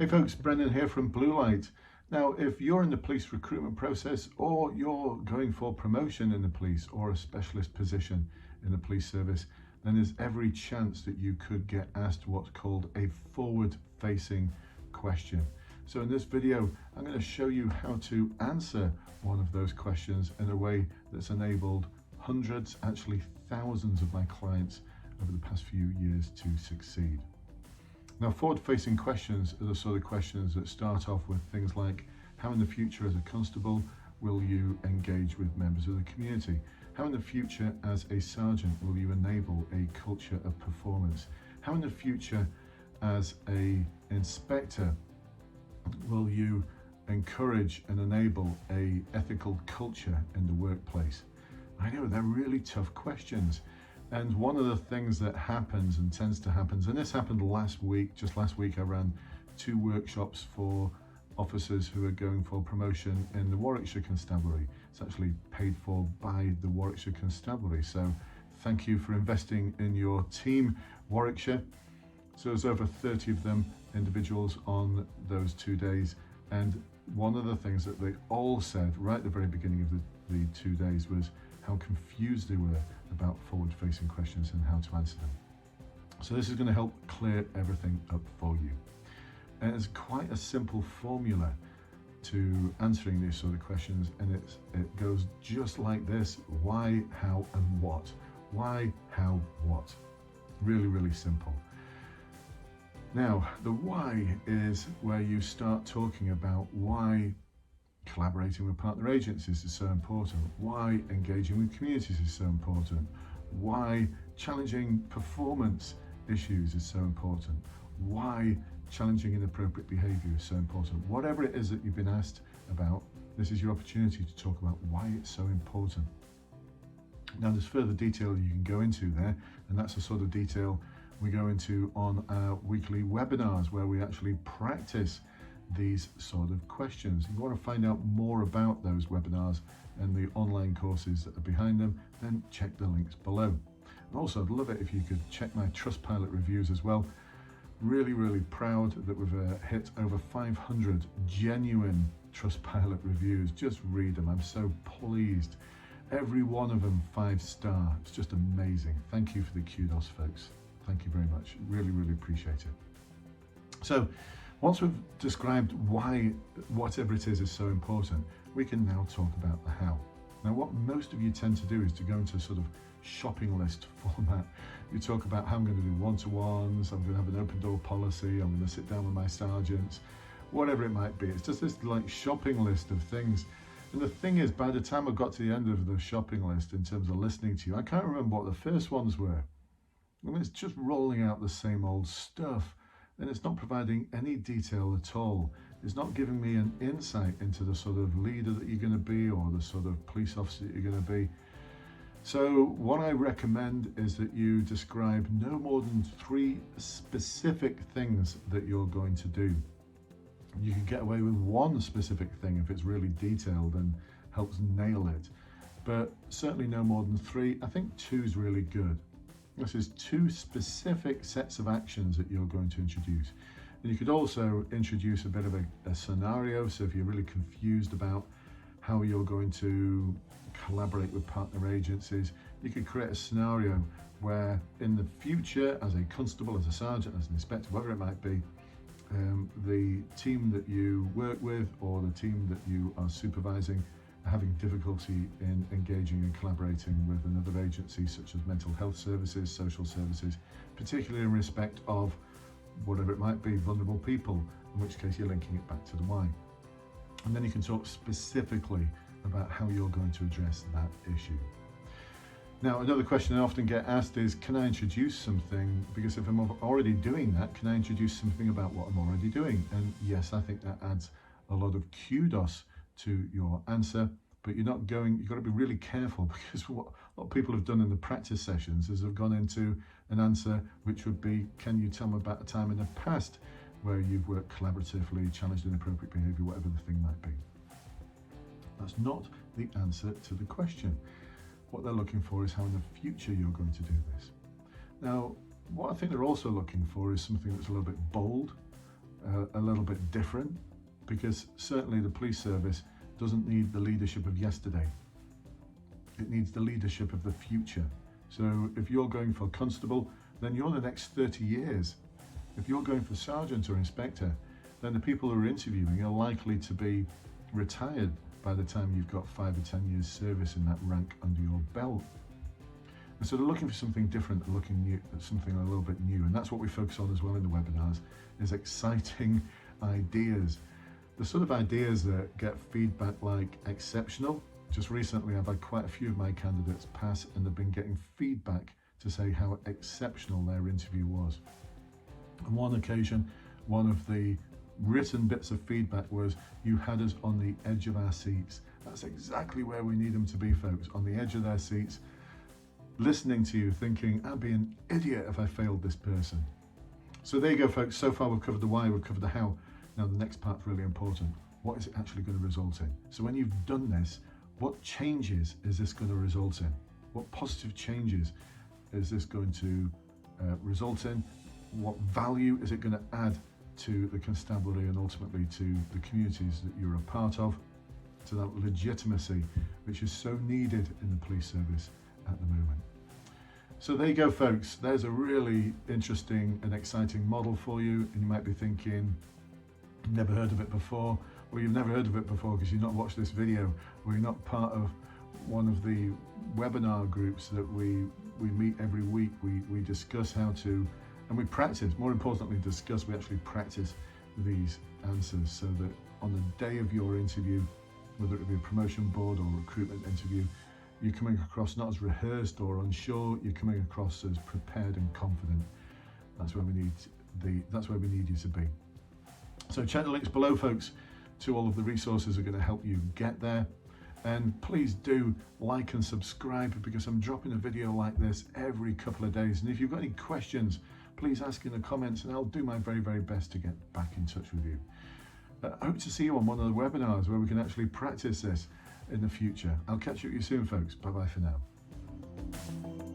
Hey folks, Brendan here from Bluelight. Now, if you're in the police recruitment process or you're going for promotion in the police or a specialist position in the police service, then there's every chance that you could get asked what's called a forward-facing question. So in this video, I'm going to show you how to answer one of those questions in a way that's enabled hundreds, actually thousands of my clients over the past few years to succeed. Now, forward-facing questions are the sort of questions that start off with things like, how in the future as a constable will you engage with members of the community? How in the future as a sergeant will you enable a culture of performance? How in the future as an inspector will you encourage and enable a ethical culture in the workplace? I know they're really tough questions. And one of the things that happens and tends to happen, and this happened just last week I ran 2 workshops for officers who are going for promotion in the Warwickshire Constabulary. It's actually paid for by the Warwickshire Constabulary. So thank you for investing in your team, Warwickshire. So there's over 30 of them, individuals on those 2 days. And one of the things that they all said right at the very beginning of the 2 days was how confused they were about forward-facing questions and how to answer them. So this is going to help clear everything up for you. And it's quite a simple formula to answering these sort of questions, and it goes just like this: why, how, and what. Why, how, what. Really, really simple. Now, the why is where you start talking about why collaborating with partner agencies is so important, why engaging with communities is so important, why challenging performance issues is so important, why challenging inappropriate behaviour is so important. Whatever it is that you've been asked about, this is your opportunity to talk about why it's so important. Now, there's further detail you can go into there, and that's the sort of detail we go into on our weekly webinars where we actually practice these sort of questions. If you want to find out more about those webinars and the online courses that are behind them, then check the links below. And also, I'd love it if you could check my Trustpilot reviews as well. Really, really proud that we've hit over 500 genuine Trustpilot reviews. Just read them. I'm so pleased. Every one of them 5-star. It's just amazing. Thank you for the kudos, folks. Thank you very much. Really, really appreciate it. So, once we've described why whatever it is so important, we can now talk about the how. Now, what most of you tend to do is to go into a sort of shopping list format. You talk about how I'm going to do one-to-ones, I'm going to have an open door policy, I'm going to sit down with my sergeants, whatever it might be. It's just this like shopping list of things. And the thing is, by the time I got to the end of the shopping list in terms of listening to you, I can't remember what the first ones were. I mean, it's just rolling out the same old stuff. And it's not providing any detail at all. It's not giving me an insight into the sort of leader that you're going to be or the sort of police officer that you're going to be. So what I recommend is that you describe no more than 3 specific things that you're going to do. You can get away with 1 specific thing if it's really detailed and helps nail it, but certainly no more than 3. I think 2 is really good. This is 2 specific sets of actions that you're going to introduce. And you could also introduce a bit of a scenario. So if you're really confused about how you're going to collaborate with partner agencies, you could create a scenario where in the future, as a constable, as a sergeant, as an inspector, whatever it might be, the team that you work with or the team that you are supervising having difficulty in engaging and collaborating with another agency such as mental health services, social services, particularly in respect of whatever it might be, vulnerable people, in which case you're linking it back to the why. And then you can talk specifically about how you're going to address that issue. Now, another question I often get asked is, can I introduce something? Because if I'm already doing that, can I introduce something about what I'm already doing? And yes, I think that adds a lot of kudos to your answer, but you've got to be really careful, because what a lot of people have done in the practice sessions is they've gone into an answer which would be, can you tell me about a time in the past where you've worked collaboratively, challenged inappropriate behaviour, whatever the thing might be. That's not the answer to the question. What they're looking for is how in the future you're going to do this. Now, what I think they're also looking for is something that's a little bit bold, a little bit different, because certainly the police service doesn't need the leadership of yesterday. It needs the leadership of the future. So if you're going for constable, then you're the next 30 years. If you're going for sergeant or inspector, then the people who are interviewing are likely to be retired by the time you've got 5 or 10 years service in that rank under your belt. And so they're looking for something different, looking new, something a little bit new. And that's what we focus on as well in the webinars, is exciting ideas. The sort of ideas that get feedback like exceptional. Just recently, I've had quite a few of my candidates pass and they've been getting feedback to say how exceptional their interview was. On one occasion, one of the written bits of feedback was, "You had us on the edge of our seats." That's exactly where we need them to be, folks, on the edge of their seats, listening to you, thinking, "I'd be an idiot if I failed this person." So there you go, folks. So far we've covered the why, we've covered the how. Now the next part's really important. What is it actually going to result in? So when you've done this, what changes is this going to result in? What positive changes is this going to result in? What value is it going to add to the constabulary and ultimately to the communities that you're a part of, to that legitimacy which is so needed in the police service at the moment? So there you go, folks. There's a really interesting and exciting model for you, and you might be thinking, never heard of it before, or you've never heard of it before because you've not watched this video, or you're not part of one of the webinar groups that we meet every week. We discuss how to, and we practice, more importantly discuss, we actually practice these answers so that on the day of your interview, whether it be a promotion board or recruitment interview, you're coming across not as rehearsed or unsure, you're coming across as prepared and confident. That's where we need you to be. So check the links below, folks, to all of the resources that are going to help you get there. And please do like and subscribe, because I'm dropping a video like this every couple of days. And if you've got any questions, please ask in the comments and I'll do my very, very best to get back in touch with you. I hope to see you on one of the webinars where we can actually practice this in the future. I'll catch up with you soon, folks. Bye-bye for now.